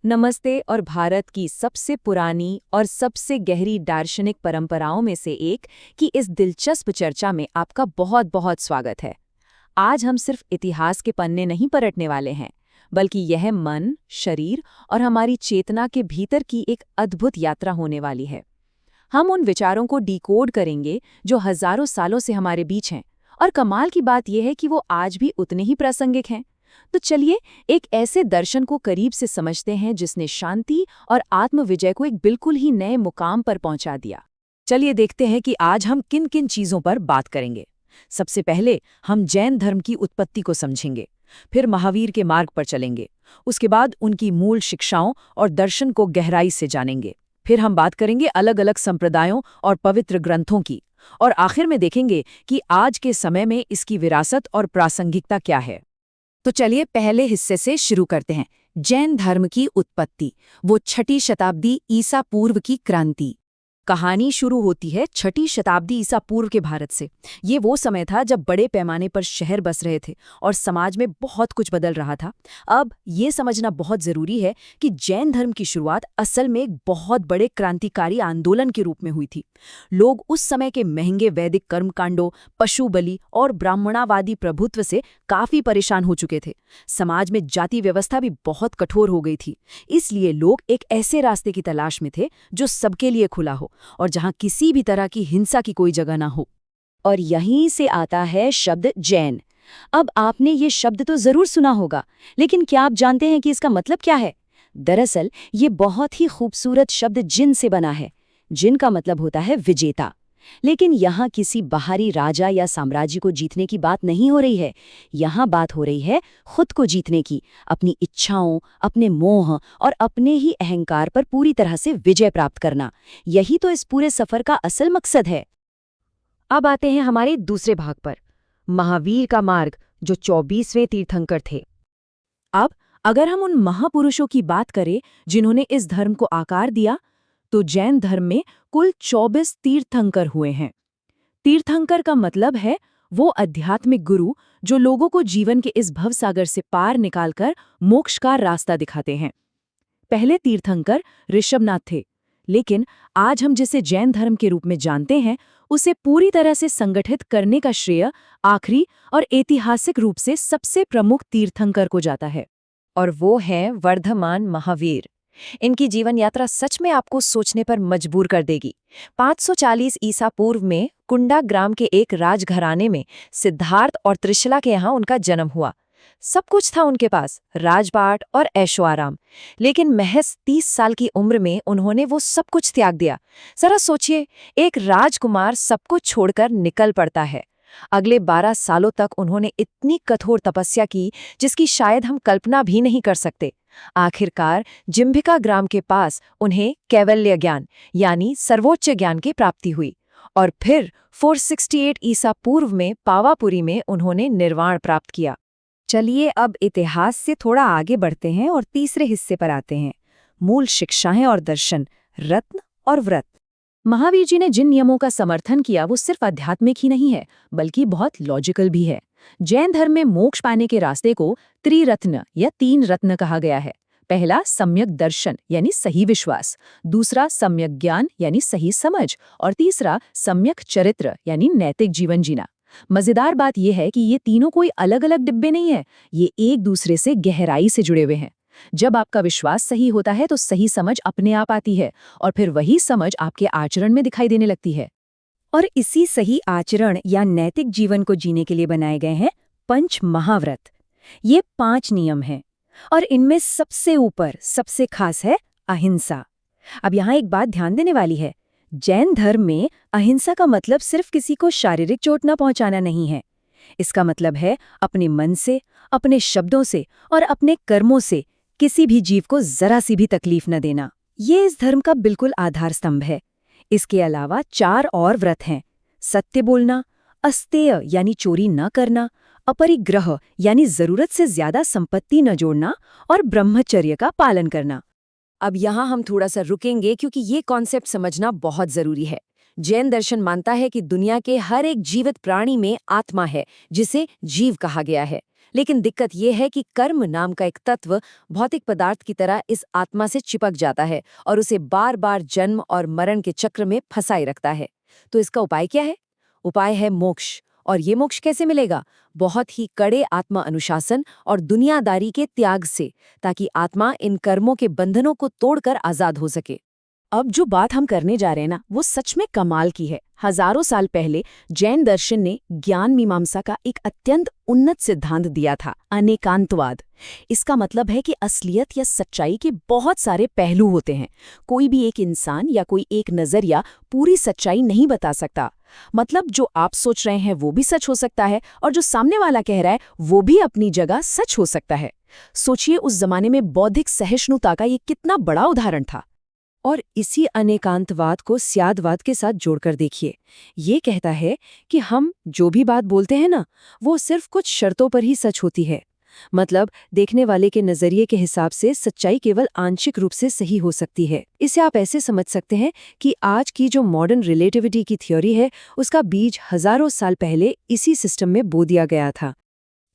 नमस्ते। और भारत की सबसे पुरानी और सबसे गहरी दार्शनिक परंपराओं में से एक की इस दिलचस्प चर्चा में आपका बहुत बहुत स्वागत है। आज हम सिर्फ इतिहास के पन्ने नहीं पलटने वाले हैं, बल्कि यह मन, शरीर और हमारी चेतना के भीतर की एक अद्भुत यात्रा होने वाली है। हम उन विचारों को डिकोड करेंगे जो हजारों सालों से हमारे बीच हैं, और कमाल की बात यह है कि वो आज भी उतने ही प्रासंगिक हैं। तो चलिए एक ऐसे दर्शन को करीब से समझते हैं जिसने शांति और आत्मविजय को एक बिल्कुल ही नए मुकाम पर पहुंचा दिया। चलिए देखते हैं कि आज हम किन किन चीजों पर बात करेंगे। सबसे पहले हम जैन धर्म की उत्पत्ति को समझेंगे, फिर महावीर के मार्ग पर चलेंगे, उसके बाद उनकी मूल शिक्षाओं और दर्शन को गहराई से जानेंगे। फिर हम बात करेंगे अलग अलग संप्रदायों और पवित्र ग्रंथों की, और आखिर में देखेंगे कि आज के समय में इसकी विरासत और प्रासंगिकता क्या है। तो चलिए पहले हिस्से से शुरू करते हैं। जैन धर्म की उत्पत्ति, वो 6ठी शताब्दी ईसा पूर्व की क्रांति। कहानी शुरू होती है 6ठी शताब्दी ईसा पूर्व के भारत से। ये वो समय था जब बड़े पैमाने पर शहर बस रहे थे और समाज में बहुत कुछ बदल रहा था। अब ये समझना बहुत जरूरी है कि जैन धर्म की शुरुआत असल में एक बहुत बड़े क्रांतिकारी आंदोलन के रूप में हुई थी। लोग उस समय के महंगे वैदिक कर्मकांडों, पशु बलि और ब्राह्मणावादी प्रभुत्व से काफी परेशान हो चुके थे। समाज में जाति व्यवस्था भी बहुत कठोर हो गई थी। इसलिए लोग एक ऐसे रास्ते की तलाश में थे जो सबके लिए खुला हो और जहां किसी भी तरह की हिंसा की कोई जगह ना हो। और यहीं से आता है शब्द जैन। अब आपने ये शब्द तो जरूर सुना होगा, लेकिन क्या आप जानते हैं कि इसका मतलब क्या है? दरअसल ये बहुत ही खूबसूरत शब्द जिन से बना है। जिन का मतलब होता है विजेता। लेकिन यहाँ किसी बाहरी राजा या साम्राज्य को जीतने की बात नहीं हो रही है। यहाँ बात हो रही है खुद को जीतने की, अपनी इच्छाओं, अपने मोह और अपने ही अहंकार पर पूरी तरह से विजय प्राप्त करना। यही तो इस पूरे सफर का असल मकसद है। अब आते हैं हमारे दूसरे भाग पर, महावीर का मार्ग, जो 24वें तीर्थंकर थे। अब अगर हम उन महापुरुषों की बात करें जिन्होंने इस धर्म को आकार दिया, तो जैन धर्म में कुल 24 तीर्थंकर हुए हैं। तीर्थंकर का मतलब है वो आध्यात्मिक गुरु जो लोगों को जीवन के इस भवसागर से पार निकालकर मोक्ष का रास्ता दिखाते हैं। पहले तीर्थंकर ऋषभनाथ थे, लेकिन आज हम जिसे जैन धर्म के रूप में जानते हैं, उसे पूरी तरह से संगठित करने का श्रेय आखिरी और ऐतिहासिक रूप से सबसे प्रमुख तीर्थंकर को जाता है, और वो है वर्धमान महावीर। इनकी जीवन यात्रा सच में आपको सोचने पर मजबूर कर देगी। 540 ईसा पूर्व में कुंडा ग्राम के एक राजघराने में सिद्धार्थ और त्रिशला के यहाँ उनका जन्म हुआ। सब कुछ था उनके पास, राजपाट और ऐशो आराम। लेकिन महज 30 साल की उम्र में उन्होंने वो सब कुछ त्याग दिया। जरा सोचिए, एक राजकुमार सब कुछ छोड़कर निकल पड़ता है। अगले 12 सालों तक उन्होंने इतनी कठोर तपस्या की जिसकी शायद हम कल्पना भी नहीं कर सकते। आखिरकार जिम्भिका ग्राम के पास उन्हें कैवल्य ज्ञान यानी सर्वोच्च ज्ञान की प्राप्ति हुई, और फिर 468 ईसा पूर्व में पावापुरी में उन्होंने निर्वाण प्राप्त किया। चलिए अब इतिहास से थोड़ा आगे बढ़ते हैं और तीसरे हिस्से पर आते हैं, मूल शिक्षाएं और दर्शन, रत्न और व्रत। महावीर जी ने जिन नियमों का समर्थन किया वो सिर्फ आध्यात्मिक ही नहीं है, बल्कि बहुत लॉजिकल भी है। जैन धर्म में मोक्ष पाने के रास्ते को त्रिरत्न या 3 रत्न कहा गया है। पहला सम्यक दर्शन यानी सही विश्वास, दूसरा सम्यक ज्ञान यानी सही समझ, और तीसरा सम्यक चरित्र यानी नैतिक जीवन जीना। मजेदार बात यह है कि ये तीनों कोई अलग अलग डिब्बे नहीं है, ये एक दूसरे से गहराई से जुड़े हुए हैं। जब आपका विश्वास सही होता है तो सही समझ अपने आप आती है, और फिर वही समझ आपके आचरण में दिखाई देने लगती है। और इसी सही आचरण या नैतिक जीवन को जीने के लिए बनाए गए हैं पंच महाव्रत। ये 5 नियम हैं, और इनमें सबसे ऊपर सबसे खास है अहिंसा। अब यहाँ एक बात ध्यान देने वाली है, जैन धर्म में अहिंसा का मतलब सिर्फ किसी को शारीरिक चोट न पहुंचाना नहीं है। इसका मतलब है अपने मन से, अपने शब्दों से और अपने कर्मों से किसी भी जीव को जरा सी भी तकलीफ न देना। ये इस धर्म का बिल्कुल आधार स्तंभ है। इसके अलावा 4 और व्रत हैं: सत्य बोलना, अस्तेय यानी चोरी न करना, अपरिग्रह यानी जरूरत से ज्यादा संपत्ति न जोड़ना, और ब्रह्मचर्य का पालन करना। अब यहाँ हम थोड़ा सा रुकेंगे क्योंकि ये कॉन्सेप्ट समझना बहुत जरूरी है। जैन दर्शन मानता है कि दुनिया के हर एक जीवित प्राणी में आत्मा है, जिसे जीव कहा गया है। लेकिन दिक्कत ये है कि कर्म नाम का एक तत्व भौतिक पदार्थ की तरह इस आत्मा से चिपक जाता है और उसे बार बार जन्म और मरण के चक्र में फंसाए रखता है। तो इसका उपाय क्या है? उपाय है मोक्ष। और ये मोक्ष कैसे मिलेगा? बहुत ही कड़े आत्मा अनुशासन और दुनियादारी के त्याग से, ताकि आत्मा इन कर्मों के बंधनों को तोड़कर आजाद हो सके। अब जो बात हम करने जा रहे हैं ना, वो सच में कमाल की है। हजारों साल पहले जैन दर्शन ने ज्ञान मीमांसा का एक अत्यंत उन्नत सिद्धांत दिया था, अनेकांतवाद। इसका मतलब है कि असलियत या सच्चाई के बहुत सारे पहलू होते हैं। कोई भी एक इंसान या कोई एक नजरिया पूरी सच्चाई नहीं बता सकता। मतलब जो आप सोच रहे हैं वो भी सच हो सकता है, और जो सामने वाला कह रहा है वो भी अपनी जगह सच हो सकता है। सोचिए, उस जमाने में बौद्धिक सहिष्णुता का ये कितना बड़ा उदाहरण था। और इसी अनेकांतवाद को स्यादवाद के साथ जोड़कर देखिए। ये कहता है कि हम जो भी बात बोलते हैं ना, वो सिर्फ कुछ शर्तों पर ही सच होती है। मतलब देखने वाले के नजरिए के हिसाब से सच्चाई केवल आंशिक रूप से सही हो सकती है। इसे आप ऐसे समझ सकते हैं कि आज की जो मॉडर्न रिलेटिविटी की थ्योरी है, उसका बीज हजारों साल पहले इसी सिस्टम में बो दिया गया था।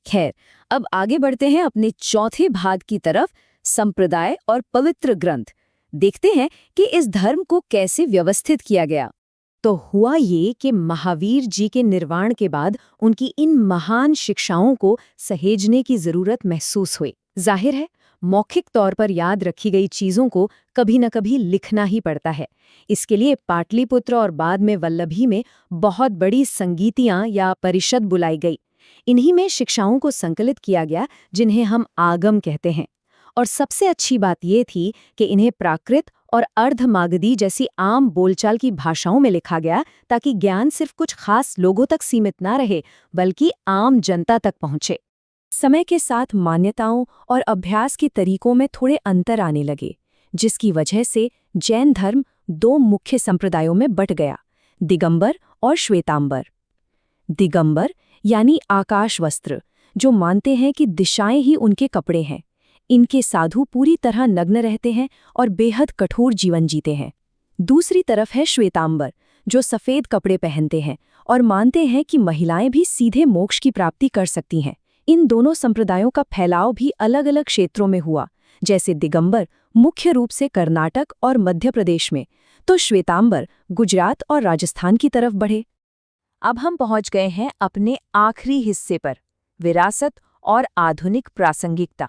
खैर, अब आगे बढ़ते हैं अपने चौथे भाग की तरफ, संप्रदाय और पवित्र ग्रंथ। देखते हैं कि इस धर्म को कैसे व्यवस्थित किया गया। तो हुआ ये कि महावीर जी के निर्वाण के बाद उनकी इन महान शिक्षाओं को सहेजने की जरूरत महसूस हुई। जाहिर है, मौखिक तौर पर याद रखी गई चीजों को कभी न कभी लिखना ही पड़ता है। इसके लिए पाटलिपुत्र और बाद में वल्लभी में बहुत बड़ी संगीतियां या परिषद बुलाई गई। इन्हीं में शिक्षाओं को संकलित किया गया, जिन्हें हम आगम कहते हैं। और सबसे अच्छी बात ये थी कि इन्हें प्राकृत और अर्धमागधी जैसी आम बोलचाल की भाषाओं में लिखा गया, ताकि ज्ञान सिर्फ कुछ खास लोगों तक सीमित ना रहे, बल्कि आम जनता तक पहुंचे। समय के साथ मान्यताओं और अभ्यास के तरीकों में थोड़े अंतर आने लगे, जिसकी वजह से जैन धर्म दो मुख्य संप्रदायों में बट गया, दिगंबर और श्वेतांबर। दिगंबर यानी आकाश वस्त्र, जो मानते हैं कि दिशाएं ही उनके कपड़े हैं। इनके साधु पूरी तरह नग्न रहते हैं और बेहद कठोर जीवन जीते हैं। दूसरी तरफ है श्वेतांबर, जो सफेद कपड़े पहनते हैं और मानते हैं कि महिलाएं भी सीधे मोक्ष की प्राप्ति कर सकती हैं। इन दोनों संप्रदायों का फैलाव भी अलग अलग क्षेत्रों में हुआ। जैसे दिगंबर मुख्य रूप से कर्नाटक और मध्य प्रदेश में, तो श्वेतांबर गुजरात और राजस्थान की तरफ बढ़े। अब हम पहुंच गए हैं अपने आखिरी हिस्से पर, विरासत और आधुनिक प्रासंगिकता।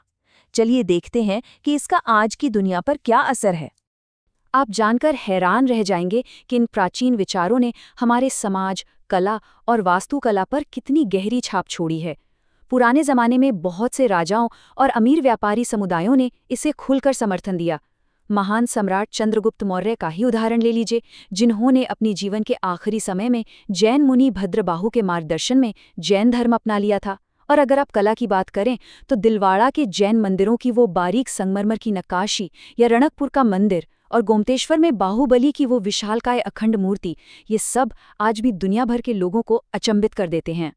चलिए देखते हैं कि इसका आज की दुनिया पर क्या असर है। आप जानकर हैरान रह जाएंगे कि इन प्राचीन विचारों ने हमारे समाज, कला और वास्तुकला पर कितनी गहरी छाप छोड़ी है। पुराने जमाने में बहुत से राजाओं और अमीर व्यापारी समुदायों ने इसे खुलकर समर्थन दिया। महान सम्राट चंद्रगुप्त मौर्य का ही उदाहरण ले लीजिए, जिन्होंने अपनी जीवन के आखिरी समय में जैन मुनि भद्रबाहु के मार्गदर्शन में जैन धर्म अपना लिया था। और अगर आप कला की बात करें तो दिलवाड़ा के जैन मंदिरों की वो बारीक संगमरमर की नक्काशी, या रणकपुर का मंदिर और गोमतेश्वर में बाहुबली की वो विशालकाय अखंड मूर्ति, ये सब आज भी दुनिया भर के लोगों को अचंभित कर देते हैं।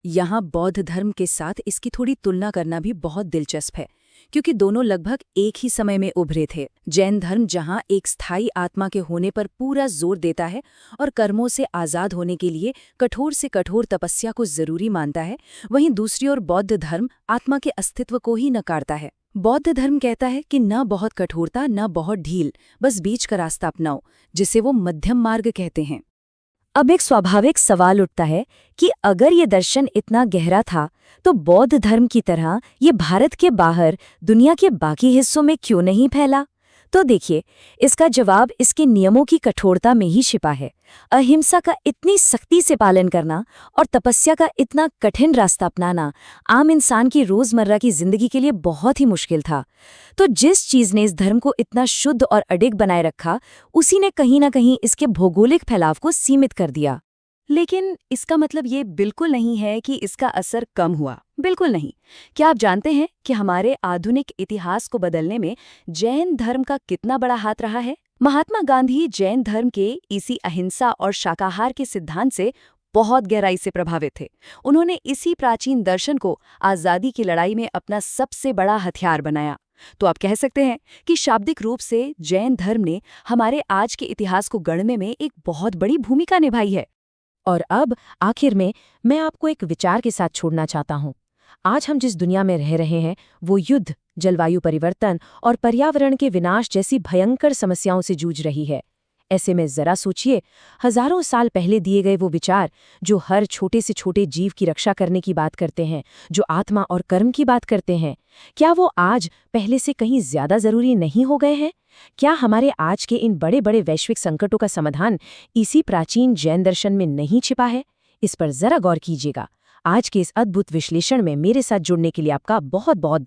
यहाँ बौद्ध धर्म के साथ इसकी थोड़ी तुलना करना भी बहुत दिलचस्प है, क्योंकि दोनों लगभग एक ही समय में उभरे थे। जैन धर्म जहाँ एक स्थायी आत्मा के होने पर पूरा जोर देता है और कर्मों से आज़ाद होने के लिए कठोर से कठोर तपस्या को जरूरी मानता है, वहीं दूसरी ओर बौद्ध धर्म आत्मा के अस्तित्व को ही नकारता है। बौद्ध धर्म कहता है कि न बहुत कठोरता न बहुत ढील, बस बीच का रास्ता अपनाओ, जिसे वो मध्यम मार्ग कहते हैं। अब एक स्वाभाविक सवाल उठता है कि अगर ये दर्शन इतना गहरा था, तो बौद्ध धर्म की तरह ये भारत के बाहर दुनिया के बाकी हिस्सों में क्यों नहीं फैला? तो देखिए, इसका जवाब इसके नियमों की कठोरता में ही छिपा है। अहिंसा का इतनी सख्ती से पालन करना और तपस्या का इतना कठिन रास्ता अपनाना आम इंसान की रोजमर्रा की जिंदगी के लिए बहुत ही मुश्किल था। तो जिस चीज ने इस धर्म को इतना शुद्ध और अडिग बनाए रखा, उसी ने कहीं ना कहीं इसके भौगोलिक फैलाव को सीमित कर दिया। लेकिन इसका मतलब ये बिल्कुल नहीं है कि इसका असर कम हुआ। बिल्कुल नहीं। क्या आप जानते हैं कि हमारे आधुनिक इतिहास को बदलने में जैन धर्म का कितना बड़ा हाथ रहा है? महात्मा गांधी जैन धर्म के इसी अहिंसा और शाकाहार के सिद्धांत से बहुत गहराई से प्रभावित थे। उन्होंने इसी प्राचीन दर्शन को आज़ादी की लड़ाई में अपना सबसे बड़ा हथियार बनाया। तो आप कह सकते हैं कि शाब्दिक रूप से जैन धर्म ने हमारे आज के इतिहास को गढ़ने में एक बहुत बड़ी भूमिका निभाई है। और अब आखिर में मैं आपको एक विचार के साथ छोड़ना चाहता हूँ। आज हम जिस दुनिया में रह रहे हैं वो युद्ध, जलवायु परिवर्तन और पर्यावरण के विनाश जैसी भयंकर समस्याओं से जूझ रही है। ऐसे में जरा सोचिए, हजारों साल पहले दिए गए वो विचार जो हर छोटे से छोटे जीव की रक्षा करने की बात करते हैं, जो आत्मा और कर्म की बात करते हैं, क्या वो आज पहले से कहीं ज्यादा जरूरी नहीं हो गए हैं? क्या हमारे आज के इन बड़े बड़े वैश्विक संकटों का समाधान इसी प्राचीन जैन दर्शन में नहीं छिपा है? इस पर जरा गौर कीजिएगा। आज के इस अद्भुत विश्लेषण में मेरे साथ जुड़ने के लिए आपका बहुत बहुत